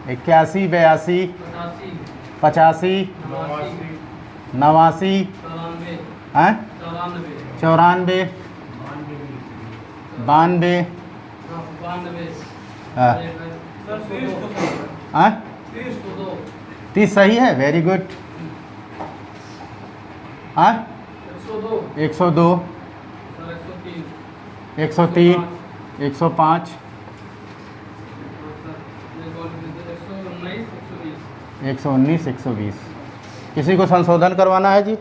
81, 82, 85, 89, 94, 92, हाँ 30 सही है, वेरी गुड। हाँ 102, 103, 105, 119, 120। किसी को संशोधन करवाना है जी?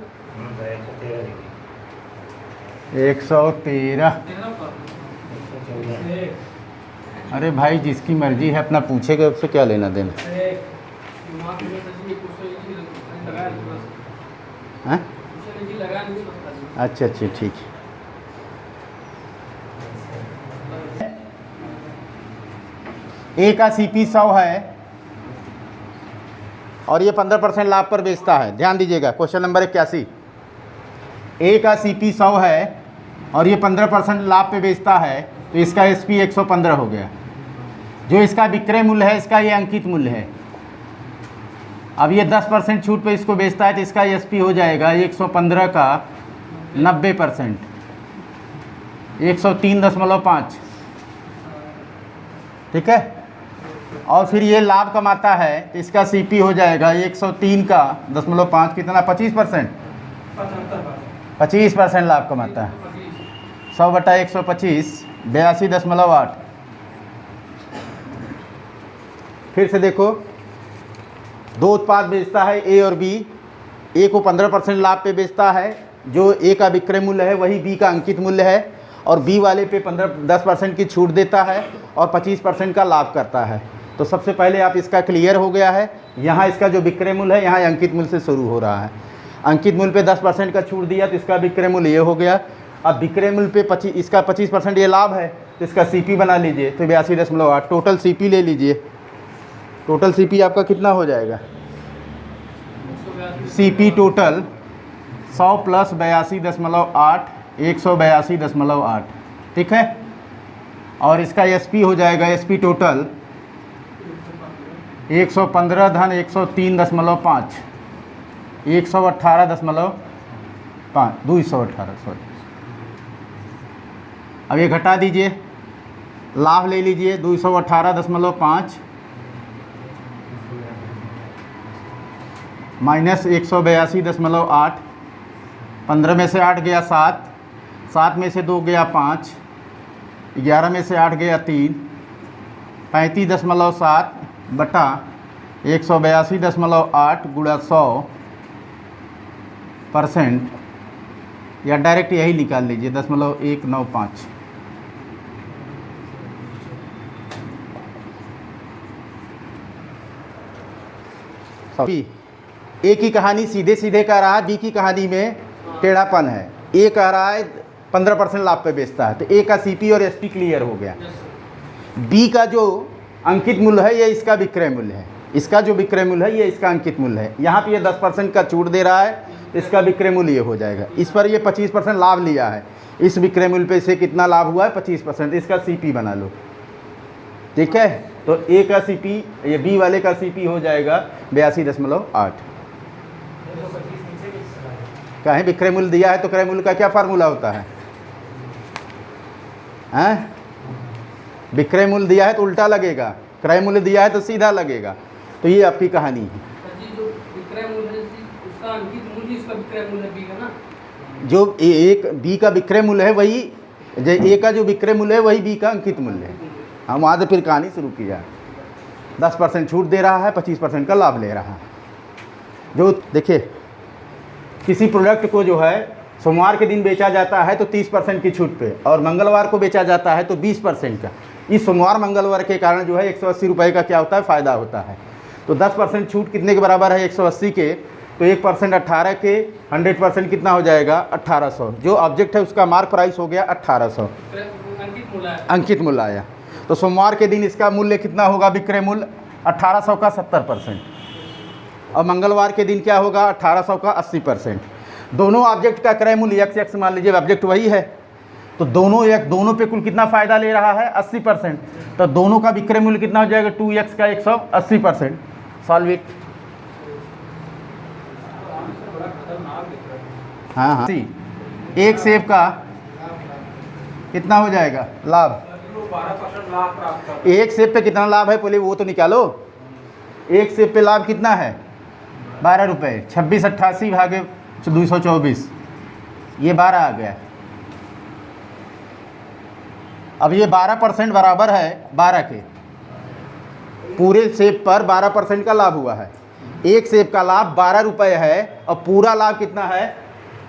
113। अरे भाई जिसकी मर्जी है अपना पूछेगा, उससे क्या लेना देना। हैं? अच्छा अच्छा ठीक है। ए का सीपी 100 है और ये 15% लाभ पर बेचता है। ध्यान दीजिएगा, क्वेश्चन नंबर 81। ए का सीपी 100 है और ये 15% लाभ पे बेचता है, तो इसका एसपी 115 हो गया। जो इसका विक्रय मूल्य है, इसका ये अंकित मूल्य है। अब ये 10% छूट पे इसको बेचता है, तो इसका एसपी हो जाएगा 115 का 90%, 103.5। ठीक है। और फिर ये लाभ कमाता है, तो इसका सीपी हो जाएगा 103 का 0.5 कितना, 25%, 25% लाभ कमाता है। 100/125 82.8। फिर से देखो, दो उत्पाद बेचता है ए और बी। ए को 15% लाभ पे बेचता है, जो ए का विक्रय मूल्य है वही बी का अंकित मूल्य है, और बी वाले पे 10% की छूट देता है और 25% का लाभ करता है। तो सबसे पहले आप इसका क्लियर हो गया है। यहाँ इसका जो विक्रय मूल्य है, यहाँ अंकित मूल्य से शुरू हो रहा है। अंकित मूल्य पे 10% का छूट दिया, तो इसका विक्रय मूल्य ये हो गया। अब विक्रय मूल्य पे इसका 25% ये लाभ है, तो इसका सीपी बना लीजिए, तो 82.8। टोटल सीपी ले लीजिए। टोटल सीपी आपका कितना हो जाएगा? CP total 100 + 82.8, 182.8। ठीक है। और इसका एसपी हो जाएगा, एसपी टोटल 115 धन 103.5, 118.5, 218 सॉरी। अब ये घटा दीजिए, लाभ ले लीजिए 218.5 माइनस 182.8। 15 में से 8 गया 7, 7 में से 2 गया 5, 11 में से 8 गया 3, 35.7 बटा 182.8 गुणा 100%, या डायरेक्ट यही निकाल लीजिए 0.195। ए की कहानी सीधे सीधे कह रहा है, बी की कहानी में टेढ़ापन है। ए कह रहा है 15% लाभ पे बेचता है, तो ए का सीपी और एसपी क्लियर हो गया। बी का जो अंकित मूल्य है, ये इसका विक्रय मूल्य है। इसका जो विक्रय मूल्य है, ये इसका अंकित मूल्य है। यहाँ पे ये 10% का छूट दे रहा है, तो इसका विक्रय मूल्य ये हो जाएगा। इस पर ये 25% लाभ लिया है, इस विक्रय मूल्य पे से कितना लाभ हुआ है, 25%। इसका सीपी बना लो। ठीक है। तो ए का सीपी, ये बी वाले का सीपी हो जाएगा 82.8। क्या है, विक्रय मूल्य दिया है तो क्रय मूल्य का क्या फार्मूला होता है? हैं? विक्रय मूल्य दिया है तो उल्टा लगेगा, क्रय मूल्य दिया है तो सीधा लगेगा। तो ये आपकी कहानी है। जो एक बी का विक्रय मूल्य है, वही जो ए का जो विक्रय मूल्य है, वही बी का अंकित मूल्य है। हम वहाँ से फिर कहानी शुरू किया। 10% छूट दे रहा है, 25% का लाभ ले रहा है। जो देखिए, किसी प्रोडक्ट को जो है सोमवार के दिन बेचा जाता है तो 30% की छूट पे, और मंगलवार को बेचा जाता है तो 20% का। इस सोमवार मंगलवार के कारण जो है 180 रुपये का क्या होता है, फ़ायदा होता है। तो 10% छूट कितने के बराबर है, 180 के। तो 1% 18 के, 100% कितना हो जाएगा, 1800। जो ऑब्जेक्ट है उसका मार्क प्राइस हो गया 1800, अंकित मूल्य आया। तो सोमवार के दिन इसका मूल्य कितना होगा, विक्रय मूल्य 1800 का 70%, और मंगलवार के दिन क्या होगा, 1800 का 80%। दोनों ऑब्जेक्ट का क्रय मूल्य x मान लीजिए, ऑब्जेक्ट वही है, तो दोनों पे कुल कितना फ़ायदा ले रहा है 80%। तो दोनों का विक्रय मूल्य कितना हो जाएगा 2x का 180%। Solve it. हाँ हाँ, एक सेब का कितना हो जाएगा लाभ? 12% लाभ प्राप्त। एक सेब पे कितना लाभ है पहले वो तो निकालो। एक सेब पे लाभ कितना है 12 रुपये। 2688 भागे 224, ये 12 आ गया। अब ये 12% बराबर है 12 के। पूरे सेब पर 12% का लाभ हुआ है। एक सेब का लाभ 12 रुपये है और पूरा लाभ कितना है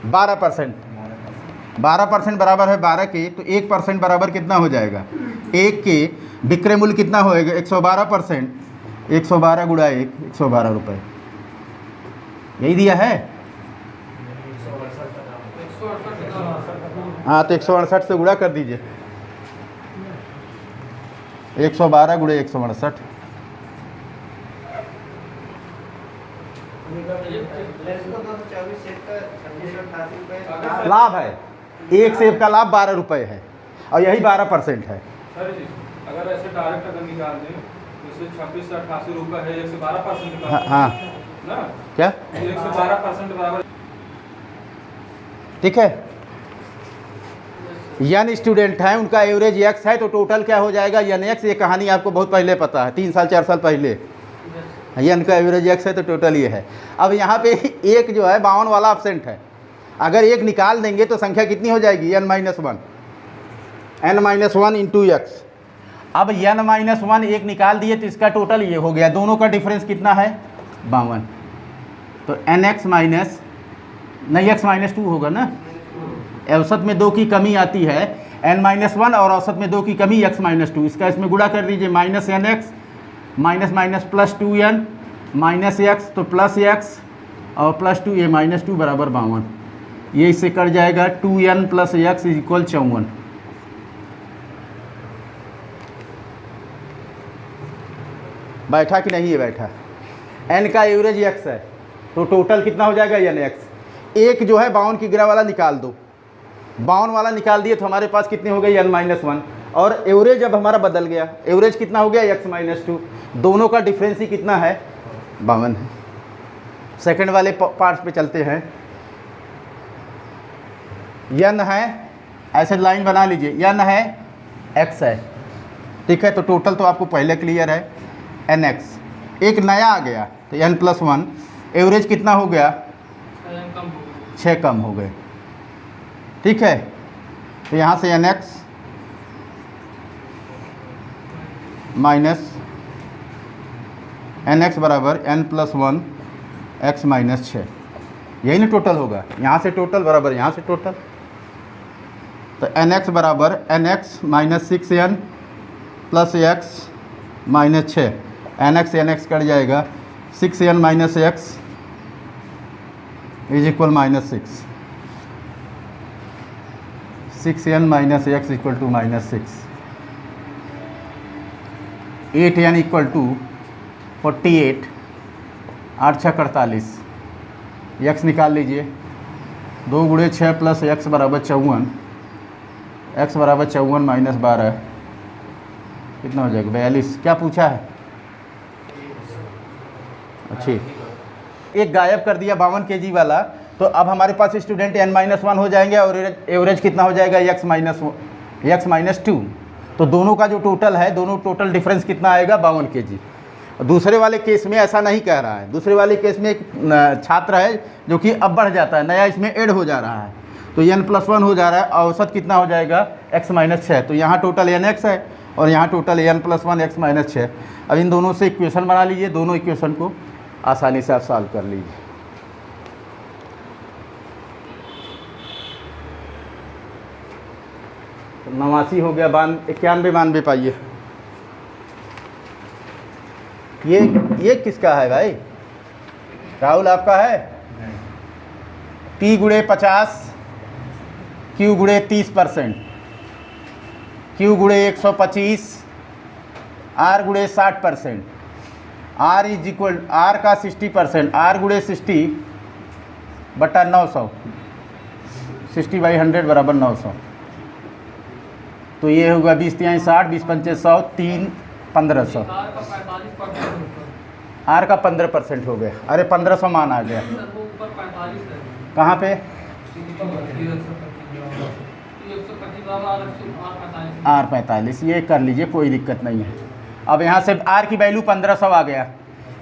12%। 12% बराबर है 12 के, तो 1% बराबर कितना हो जाएगा? एक के विक्रय मूल्य कितना होएगा 112%। 112 गुणा 1, 112 रुपये। यही दिया है। हाँ, तो 168 से गुणा कर दीजिए। 112 गुणे 168। लाभ है। एक सेब का लाभ 12 रुपये है और यही 12% है। सर जी, अगर ऐसे डायरेक्ट अगर निकाल दें, जैसे 26 से 88 रुपये है, 1 से 12% का। हाँ ना क्या 1 से 12% बराबर। ठीक है। यन स्टूडेंट है, उनका एवरेज एक्स है, तो टोटल क्या हो जाएगा यन एक्स। ये कहानी आपको बहुत पहले पता है, 3 साल 4 साल पहले। यन का एवरेज एक्स है तो टोटल ये है। अब यहाँ पे एक जो है 52 वाला एब्सेंट है। अगर एक निकाल देंगे तो संख्या कितनी हो जाएगी n-1, n-1 इंटू एक्स। अब n-1 एक निकाल दिए तो इसका टोटल ये हो गया। दोनों का डिफरेंस कितना है 52। तो nx माइनस नहीं x -2 होगा ना। औसत में 2 की कमी आती है n-1 और औसत में 2 की कमी x -2। इसका इसमें गुणा कर दीजिए। Minus nx minus minus plus 2n minus x, तो प्लस x और प्लस 2 ये -2 बराबर 52। ये इससे कट जाएगा 2n प्लस x इक्वल 54। बैठा कि नहीं है? बैठा। n का एवरेज x है तो टोटल कितना हो जाएगा n(x)। एक जो है 52 की गिरा वाला निकाल दो। 52 वाला निकाल दिए तो हमारे पास कितने हो गए n-1 और एवरेज अब हमारा बदल गया। एवरेज कितना हो गया x -2। दोनों का डिफरेंस ही कितना है 52 है। सेकंड वाले पार्ट्स पे चलते हैं। n है, ऐसे लाइन बना लीजिए, n है x है, ठीक है। तो टोटल तो आपको पहले क्लियर है nx। एक नया आ गया तो n+1। एवरेज कितना हो गया 6 कम हो गए, ठीक है। तो यहाँ से nx माइनस nx बराबर n+1 x - 6, यही ना टोटल होगा। यहाँ से टोटल बराबर यहाँ से टोटल। तो nx बराबर nx - 6n plus x - 6। nx nx कट जाएगा। 6n - x is equal -6। 6n - x equal to -6। 8n equal to 48। 8 6 48। x निकाल लीजिए। 2 गुणे 6 प्लस x बराबर 54। x बराबर 54 - 12 कितना हो जाएगा 42। क्या पूछा है? अच्छी। एक गायब कर दिया 52 kg वाला, तो अब हमारे पास स्टूडेंट n-1 हो जाएंगे और एवरेज कितना हो जाएगा x -2। तो दोनों का जो टोटल है, दोनों टोटल डिफरेंस कितना आएगा 52 kg। दूसरे वाले केस में ऐसा नहीं कह रहा है। दूसरे वाले केस में एक छात्र है जो कि अब बढ़ जाता है, नया इसमें ऐड हो जा रहा है, तो n+1 हो जा रहा है। औसत कितना हो जाएगा x - 6। तो यहाँ टोटल nx है और यहाँ टोटल n+1 x - 6। अब इन दोनों से इक्वेशन बना लीजिए। दोनों इक्वेशन को आसानी से आप सॉल्व कर लीजिए। तो 89 हो गया। 91 92 पाइए। ये किसका है भाई? राहुल आपका है? P गुणे 50, Q गुणे 30%, Q गुणे 125, R गुणे 60%, R इज इक्वल R का 60%, R गुणे 60 बटा 900। 60/100 बराबर 900। तो ये होगा 20 तिहाई 60, 20 पंचे 100, 3 1500। कार का 45% आर का 15% हो गया। अरे 1500 मान आ गया। सर वो ऊपर 45 है। कहाँ पे? आर 45, ये कर लीजिए, कोई दिक्कत नहीं है। अब यहाँ से आर की वैल्यू 1500 आ गया।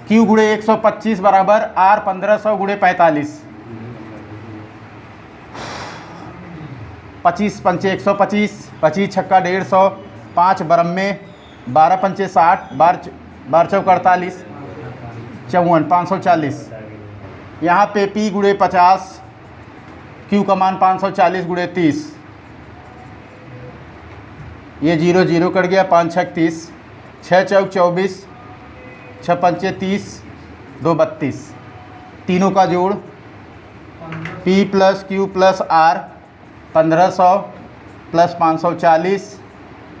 क्यू गुणे 125 बराबर आर 1500 गुणे 45। 25 पंचे 125, 25 छक्का 150, 5 92, 12 पंचे 60, 12 चौक 48, 54 540। यहाँ पे पी गुणे 50, क्यू का मान 540 गुणे 30, ये 0 0 कट गया, 5 छक 30, 6 चौक 24, 6 पंचे 30, 2 32, तीनों का जोड़ P plus Q plus R 1500 plus 540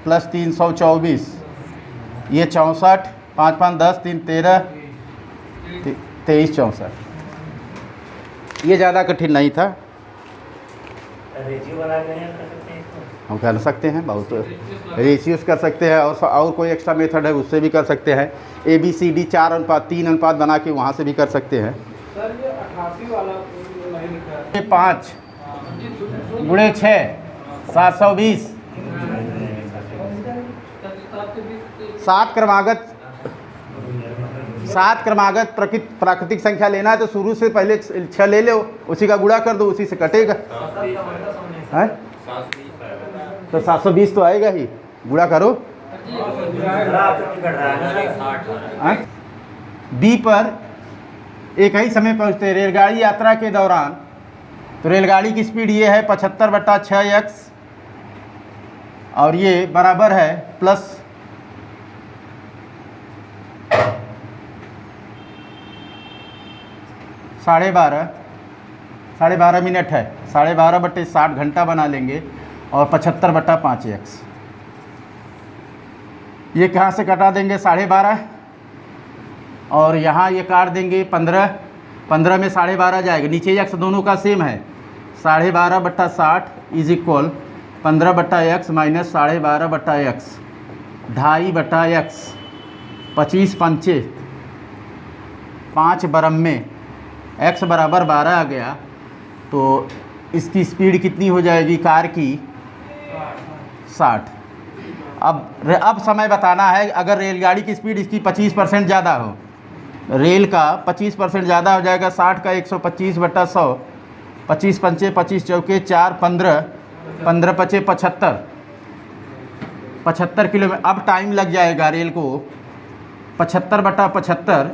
plus 324, ये 64, 5 5 10, 3 13, 23 64। ये ज़्यादा कठिन नहीं था, रेशियो बना के कर सकते हैं इसको। हम कर सकते हैं, बहुत रेशियोज कर सकते हैं, और कोई एक्स्ट्रा मेथड है उससे भी कर सकते हैं। ABCD 4 अनुपात 3 अनुपात बना के वहाँ से भी कर सकते हैं। सर ये 88 वाला नहीं लिखा है। 5 गुणे 6 720, 7 क्रमागत प्राकृतिक संख्या लेना है तो शुरू से पहले 6 ले लो, उसी का गुणा कर दो, उसी से कटेगा। है तो 720 तो आएगा ही, गुणा करो। बी पर एक ही समय पहुँचते हैं रेलगाड़ी यात्रा के दौरान, तो रेलगाड़ी की स्पीड ये है 75/6x और ये बराबर है प्लस 12.5 मिनट है, 12.5/60 घंटा बना लेंगे और 75/5x। ये कहाँ से कटा देंगे 12.5 और यहाँ ये काट देंगे 15, 15 में 12.5 जाएगा, नीचे x दोनों का सेम है। 12.5/60 is equal 15/x minus 12.5/x, 2.5/x, 25 पंचे 5 92, x बराबर 12 आ गया। तो इसकी स्पीड कितनी हो जाएगी कार की? 60। अब समय बताना है, अगर रेलगाड़ी की स्पीड इसकी 25% ज़्यादा हो, रेल का 25% ज़्यादा हो जाएगा, 60 का 125/100, 25 पंचे 25 चौके 4 15, 15 पचे 75 किलोमीटर। अब टाइम लग जाएगा रेल को 75/75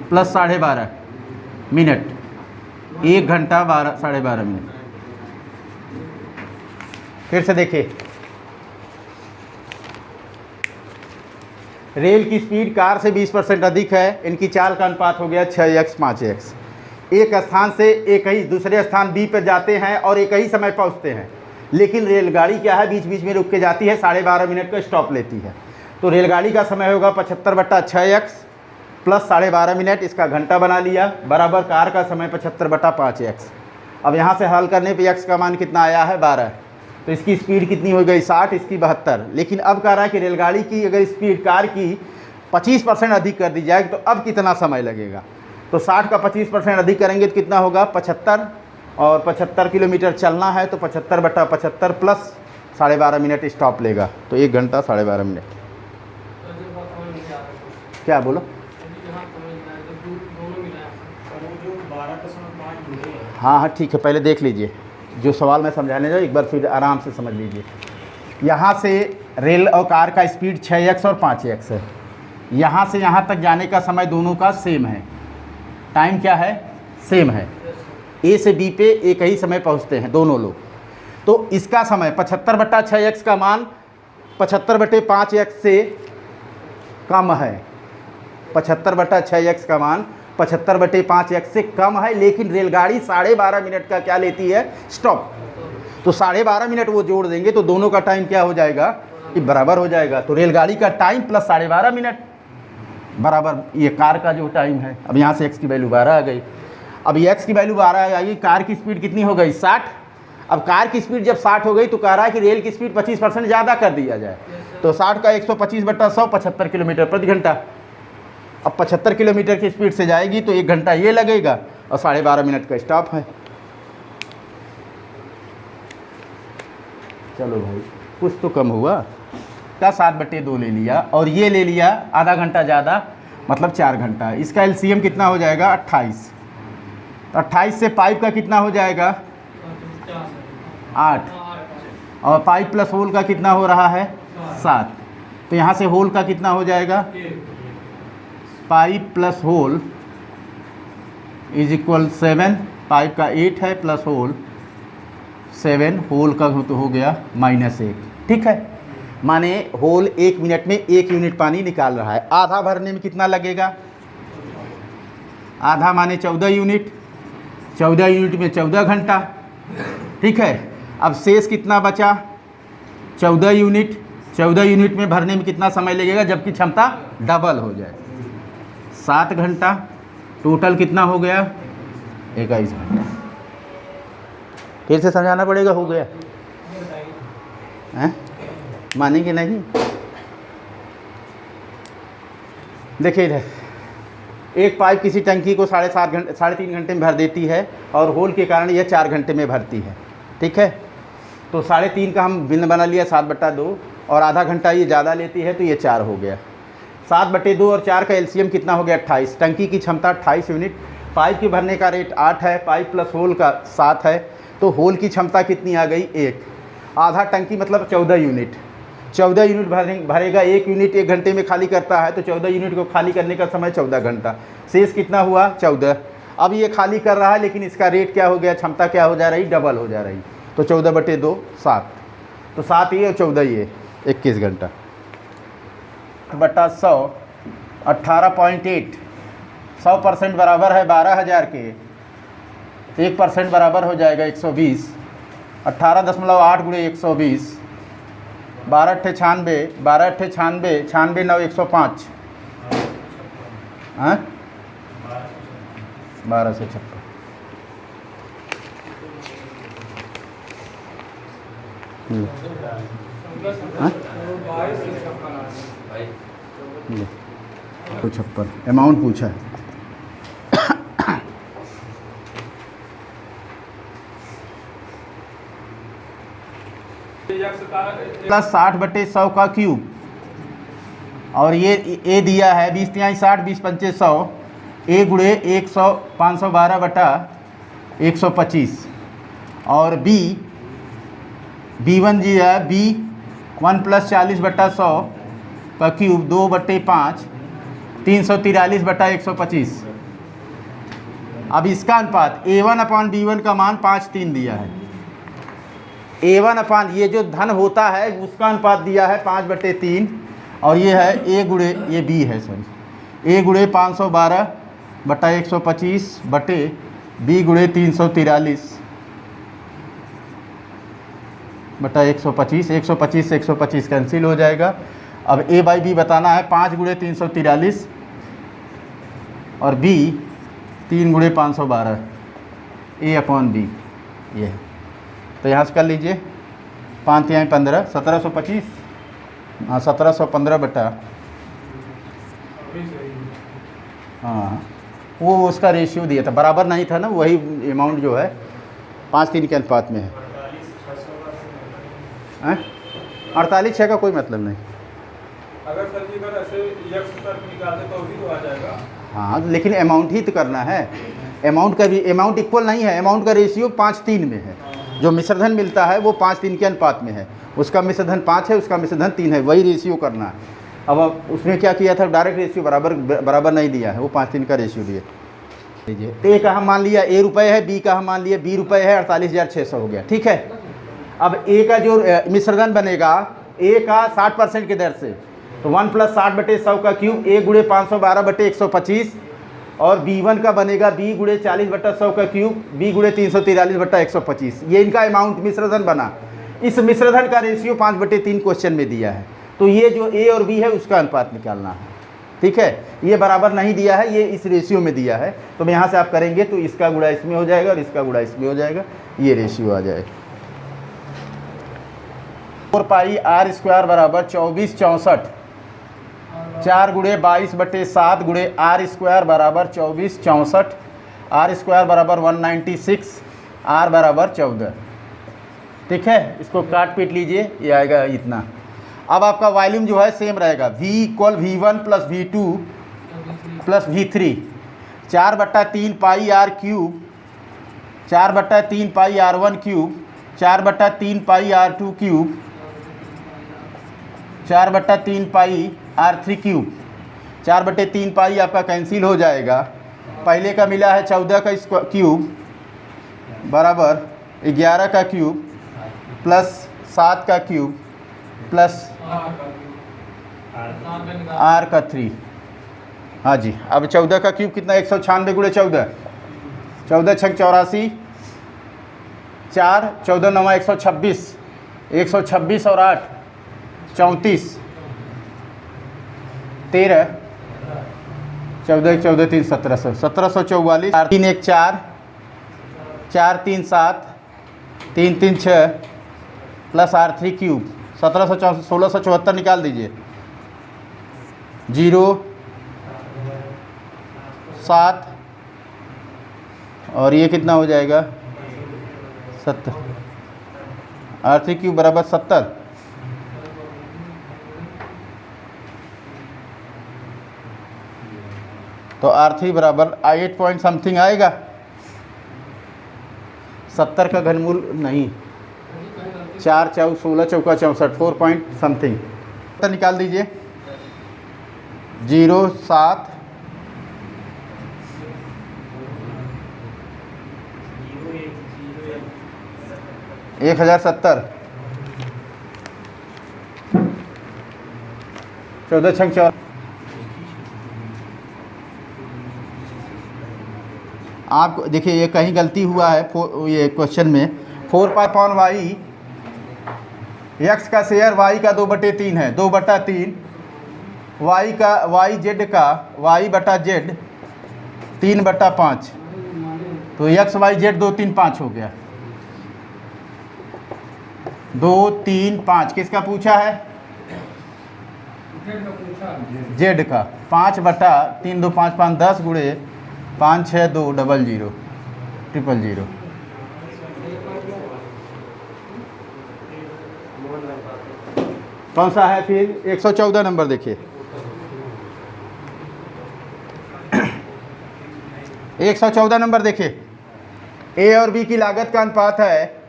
प्लस 12.5 मिनट, 1 घंटा 12.5 मिनट। फिर से देखिए, रेल की स्पीड कार से 20% अधिक है, इनकी चाल का अनुपात हो गया 6x 5x। एक स्थान से एक ही दूसरे स्थान बी पर जाते हैं और एक ही समय पहुंचते हैं, लेकिन रेलगाड़ी क्या है बीच बीच में रुक के जाती है, 12.5 मिनट का स्टॉप लेती है। तो रेलगाड़ी का समय होगा 75/6x प्लस 12.5 मिनट, इसका घंटा बना लिया, बराबर कार का समय 75/5x। अब यहाँ से हल करने पे x का मान कितना आया है 12, तो इसकी स्पीड कितनी हो गई 60, इसकी 72। लेकिन अब कह रहा है कि रेलगाड़ी की अगर स्पीड कार की 25% अधिक कर दी जाए तो अब कितना समय लगेगा। तो 60 का 25% अधिक करेंगे तो कितना होगा 75, और 75 किलोमीटर चलना है तो 75/75 प्लस 12.5 मिनट स्टॉप लेगा, तो 1 घंटा 12.5 मिनट। क्या बोलो? हाँ हाँ ठीक है, पहले देख लीजिए जो सवाल मैं समझाने जाऊँ, एक बार फिर आराम से समझ लीजिए। यहाँ से रेल और कार का स्पीड 6x और 5x है, यहाँ से यहाँ तक जाने का समय दोनों का सेम है, टाइम क्या है सेम है। ए से बी पे एक ही समय पहुँचते हैं दोनों लोग, तो इसका समय 75/6x का मान 75/5x से कम है। 75/6x का मान 75/5x से कम है, लेकिन रेलगाड़ी 12.5 मिनट का क्या लेती है स्टॉप, तो 12.5 मिनट वो जोड़ देंगे तो दोनों का टाइम क्या हो जाएगा कि बराबर हो जाएगा। तो रेलगाड़ी का टाइम प्लस 12.5 मिनट बराबर ये कार का जो टाइम है। अब यहाँ से x की वैल्यू 12 आ गई। अब x की वैल्यू 12 आ गई, कार की स्पीड कितनी हो गई 60, अब कार की स्पीड जब 60 हो गई तो कह रहा है कि रेल की स्पीड 25% ज़्यादा कर दिया जाए। तो 60 का 125/100 75 किलोमीटर प्रति घंटा। अब 75 किलोमीटर की स्पीड से जाएगी तो 1 घंटा ये लगेगा और 12.5 मिनट का स्टॉप है। चलो भाई कुछ तो कम हुआ का 7/2 ले लिया और ये ले लिया आधा घंटा ज़्यादा मतलब 4 घंटा। इसका एलसीएम कितना हो जाएगा 28। तो 28 से पाइप का कितना हो जाएगा 8 और पाइप प्लस होल का कितना हो रहा है 7। तो यहाँ से होल का कितना हो जाएगा pipe plus hole is equal 7। Pipe का 8 है प्लस होल 7, होल का तो हो गया -1। ठीक है, माने होल 1 मिनट में 1 यूनिट पानी निकाल रहा है। आधा भरने में कितना लगेगा, आधा माने 14 यूनिट, 14 यूनिट में 14 घंटा। ठीक है, अब शेष कितना बचा 14 यूनिट। 14 यूनिट में भरने में कितना समय लगेगा जबकि क्षमता डबल हो जाए 7 घंटा। टोटल कितना हो गया 21 घंटा। फिर से समझाना पड़ेगा, हो गया हैं? मानेंगे नहीं। देखिए इधर एक पाइप किसी टंकी को 3.5 घंटे में भर देती है और होल के कारण यह 4 घंटे में भरती है। ठीक है, तो 3.5 का हम बिल बना लिया 7/2 और आधा घंटा ये ज़्यादा लेती है तो ये 4 हो गया। 7/2 और 4 का एलसीएम कितना हो गया 28। टंकी की क्षमता 28 यूनिट। पाइप के भरने का रेट 8 है, पाइप प्लस होल का 7 है, तो होल की क्षमता कितनी आ गई 1। आधा टंकी मतलब 14 यूनिट। 14 यूनिट भरेगा, 1 यूनिट 1 घंटे में खाली करता है तो 14 यूनिट को खाली करने का समय 14 घंटा। शेष कितना हुआ 14। अब ये खाली कर रहा है लेकिन इसका रेट क्या हो गया, क्षमता क्या हो जा रही, डबल हो जा रही। तो 14/2 7, तो 7 ये और 14 ये 21 घंटा। 100 18.8 100% बराबर है 12,000 के। 1% बराबर हो जाएगा 120। 18.8 × 120 12 × 96 12 × 96 96 9 105 हाँ 1256। हाँ 56 अमाउंट पूछा है। प्लस 60/100 का क्यूब और ये ए दिया है 20 × 60 20 × 5 100 ए × 100 512/125 और B1 जी है B1 + 40/100 का क्यूब 2/5 343/125। अब इसका अनुपात A1/B1 का मान 5:3 दिया है। A1 ये जो धन होता है उसका अनुपात दिया है 5/3 और ये है A × ये B है सॉरी A × 512/125 बटे B × 343/125 125 से 125 कैंसिल हो जाएगा। अब A/B बताना है 5 × 343 और B 3 × 512 A/B ये है। तो यहाँ से कर लीजिए 5 × 15 1725 हाँ 1715 बटा हाँ वो उसका रेशियो दिया था, बराबर नहीं था ना, वही अमाउंट जो है 5:3 के अनुपात में है। 48 का कोई मतलब नहीं। अगर सर जी अगर ऐसे यक्स तर्क निकालते तो भी तो आ जाएगा। हाँ लेकिन अमाउंट ही तो करना है। अमाउंट का भी अमाउंट इक्वल नहीं है, अमाउंट का रेशियो 5:3 में है। जो मिश्रधन मिलता है वो 5:3 के अनुपात में है। उसका मिश्रधन 5 है, उसका मिश्रधन 3 है, वही रेशियो करना है। अब उसने क्या किया था, डायरेक्ट रेशियो बराबर नहीं दिया है, वो 5:3 का रेशियो दिया। लीजिए ए का हम मान लिया A रुपये है, B का हम मान लिया B रुपये है, 48,600 हो गया। ठीक है, अब A का जो मिश्रधन बनेगा A का 60% की दर से, तो 1 + 60/100 का क्यूब A × 512/125 और B1 का बनेगा B × 40/100 का क्यूब B × 343/125। ये इनका अमाउंट मिश्रधन बना। इस मिश्रधन का रेशियो 5/3 क्वेश्चन में दिया है, तो ये जो A और B है उसका अनुपात निकालना है। ठीक है, ये बराबर नहीं दिया है, ये इस रेशियो में दिया है, तो यहाँ से आप करेंगे तो इसका गुणा इसमें हो जाएगा और इसका गुणा इसमें हो जाएगा, ये रेशियो आ जाएगा। 4 पाई आर स्क्वायर बराबर 24/64, 4 गुणे 22/7 गुणे आर स्क्वायर बराबर 24/64, आर स्क्वायर बराबर 196, आर बराबर 14। ठीक है, इसको काट पीट लीजिए, ये आएगा इतना। अब आपका वॉल्यूम जो है सेम रहेगा, V equal V1 plus V2 plus V3, 4/3 pi R cube, 4/3 pi R1 cube, 4/3 pi R2 cube, 4/3 pi R3 cube. 4/3 pi आपका कैंसिल हो जाएगा। पहले का मिला है 14 का क्यूब बराबर 11 का क्यूब प्लस 7 का क्यूब प्लस R का 3। हाँ जी, अब 14 का क्यूब कितना, 196 गुणे 14, 14 छक 84, 4 14 9 126, 126 और 8 34, 13 14 14 3 1700, 1744, 3 1 4, 4 3 7, 3 3 6 प्लस R3 क्यूब, 1674 निकाल दीजिए। 0 7 और ये कितना हो जाएगा 70, R3 क्यूब बराबर 70। तो R3 बराबर 8 पॉइंट समथिंग आएगा। 70 का घनमूल नहीं, 4 4 16 चौका 64, 4 पॉइंट समथिंग। तो निकाल दीजिए। 0 7 1070, 14 छंग 4। आप देखिए ये कहीं गलती हुआ है ये क्वेश्चन में। 4 पाई अपॉन वाई, एक्स का शेयर वाई का 2/3 है, 2/3 वाई का, वाई जेड का, वाई बटा जेड 3/5, तो एक्स वाई जेड 2 3 5 हो गया। 2 3 5 किसका पूछा है, जेड का। 5/3 2 5 5 10 गुणे 5 6 2 00 000। कौन सा है फिर 114 नंबर देखिए। 114 नंबर देखिए। ए और बी की लागत का अनुपात है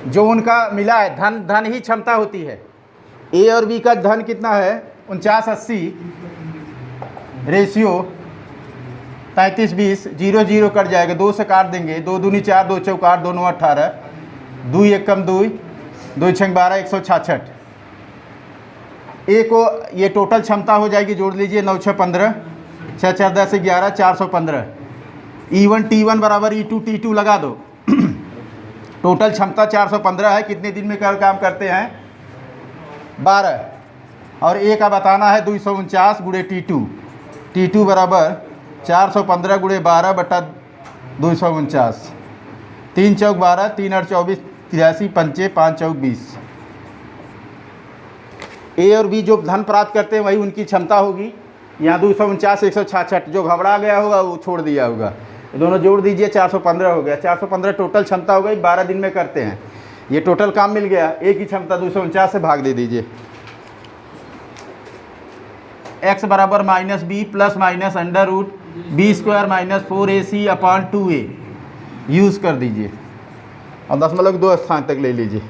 जो उनका मिला है, धन ही क्षमता होती है। ए और बी का धन कितना है 49 80, रेशियो 33 20, 0 0 कट जाएगा, 2 से काट देंगे, 2 दूनी 4, 2 चौक 8, 2 9 18, 2 1 कम 2, 2 छंग 12, 166। ए को ये टोटल क्षमता हो जाएगी, जोड़ लीजिए 9 6 15, 6 4 10 11, 415। E1 T1 बराबर E2 T2 लगा दो। टोटल क्षमता 415 है। कितने दिन में काम करते हैं 12। और ए का बताना है 249 गुणे T2, T2 बराबर 415 गुणे 12 बटा 249, 3 चौक 12, 3 8 24, 83 पंचे 5 चौक 20। ए और बी जो धन प्राप्त करते हैं वही उनकी क्षमता होगी। यहाँ 249 166, जो घबरा गया होगा वो छोड़ दिया होगा, दोनों जोड़ दीजिए 415 हो गया। 415 टोटल क्षमता हो गई, 12 दिन में करते हैं। ये टोटल काम मिल गया। ए की क्षमता 249 से भाग दे दीजिए। x बराबर -b plus minus under root b² - 4ac/2a use कर दीजिए और 0.2 स्थान तक ले लीजिए।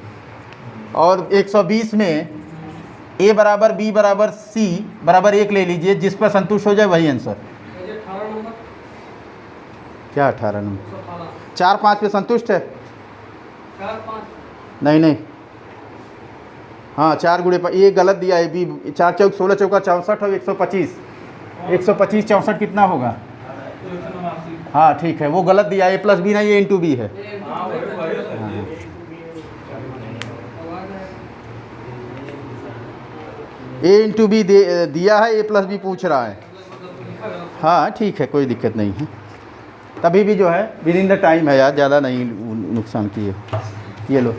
और 120 में a बराबर b बराबर c बराबर 1 ले लीजिए, जिस पर संतुष्ट हो जाए वही आंसर। क्या 18 नंबर 4 5 पे संतुष्ट है? 4 5 नहीं हाँ 4 गुणे ये गलत दिया है। बी 4 चौक 16 चौका 64 और 125, 125 64 कितना होगा? हाँ ठीक है, वो गलत दिया है। A + B नहीं, A × B है। A × B दिया है, A + B पूछ रहा है। हाँ ठीक है, कोई दिक्कत नहीं है। तभी भी जो है विद इन द टाइम है यार, ज़्यादा नहीं नुकसान किए। ये लो।